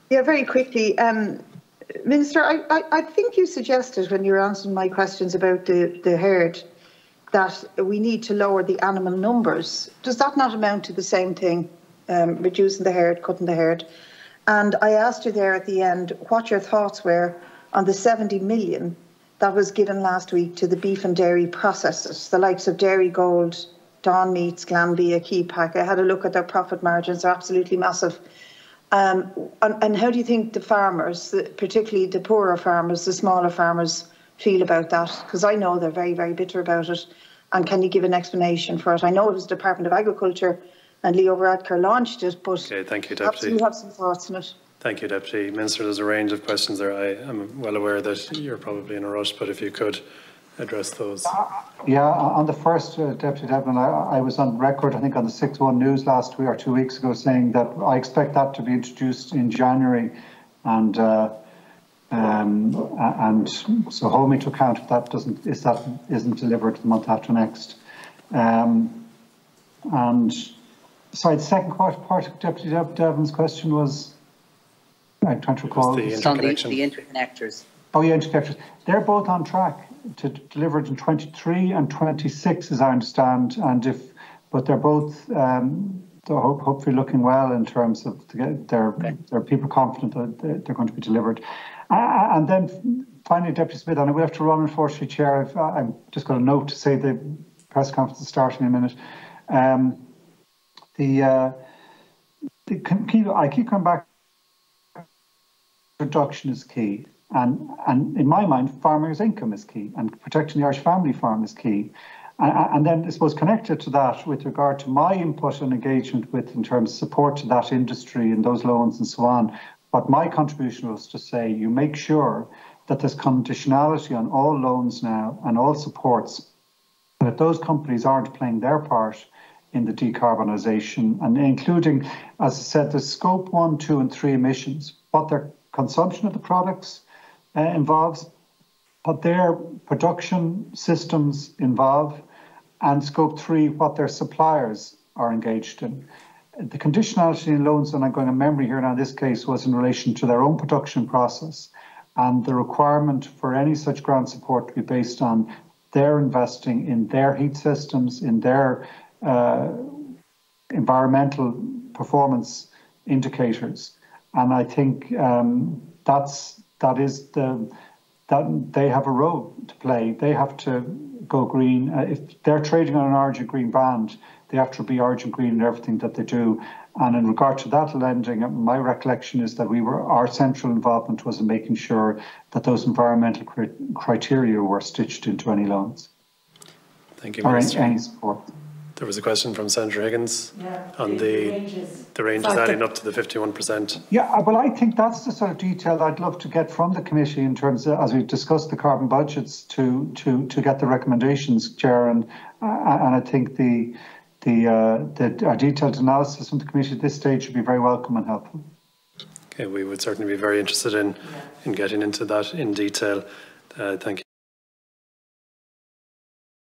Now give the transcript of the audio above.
Yeah, very quickly. Minister, I think you suggested when you were answering my questions about the herd that we need to lower the animal numbers. Does that not amount to the same thing, reducing the herd, cutting the herd? And I asked you there at the end what your thoughts were on the 70 million that was given last week to the beef and dairy processors, the likes of Dairy Gold, Dawn Meats, Glanbia, Keypack. I had a look at their profit margins, they're absolutely massive. And how do you think the farmers, particularly the poorer farmers, the smaller farmers, feel about that? Because I know they're very, very bitter about it. And can you give an explanation for it? I know it was the Department of Agriculture and Leo Varadkar launched it, but okay, thank you, perhaps Deputy. you have some thoughts on it. Thank you, Deputy Minister. There's a range of questions there. I am well aware that you're probably in a rush, but if you could address those. Yeah, on the first, Deputy Devlin, I was on record, I think on the 6-1 News last week or 2 weeks ago, saying that I expect that to be introduced in January, and so hold me to account if that isn't delivered the month after next. And sorry, the second part of Deputy Devlin's question was, I'm trying to recall. The interconnectors. Oh yeah, interconnectors. They're both on track to deliver it in 23 and 26, as I understand, but they're both hopefully looking well in terms of they're people confident that they're going to be delivered. And then finally, Deputy Smith, and we have to run, unfortunately, Chair. I've just got a note to say the press conference is starting in a minute. I keep coming back. Production is key. And in my mind, farmers' income is key, and protecting the Irish family farm is key. And then, I suppose, connected to that, with regard to my input and engagement in terms of support to that industry and those loans and so on, what my contribution was to say, you make sure that there's conditionality on all loans now and all supports, and that those companies aren't playing their part in the decarbonisation, and including, as I said, the scope 1, 2 and 3 emissions, what their consumption of the products involves, what their production systems involve, and scope 3, what their suppliers are engaged in. The conditionality in loans, and I'm going to memory here now, in this case, was in relation to their own production process, and the requirement for any such grant support to be based on their investing in their heat systems, in their environmental performance indicators. And I think that they have a role to play. They have to go green. If they're trading on an Origin Green band, they have to be Origin Green in everything that they do. And in regard to that lending, my recollection is that our central involvement was in making sure that those environmental criteria were stitched into any loans. Thank you, Minister. Or any support. There was a question from Senator Higgins on the ranges adding up to the 51%. Yeah, well, I think that's the sort of detail I'd love to get from the committee in terms of, as we discussed the carbon budgets, to get the recommendations, Chair, and I think the detailed analysis from the committee at this stage would be very welcome and helpful. Okay, we would certainly be very interested in getting into that in detail. Thank you.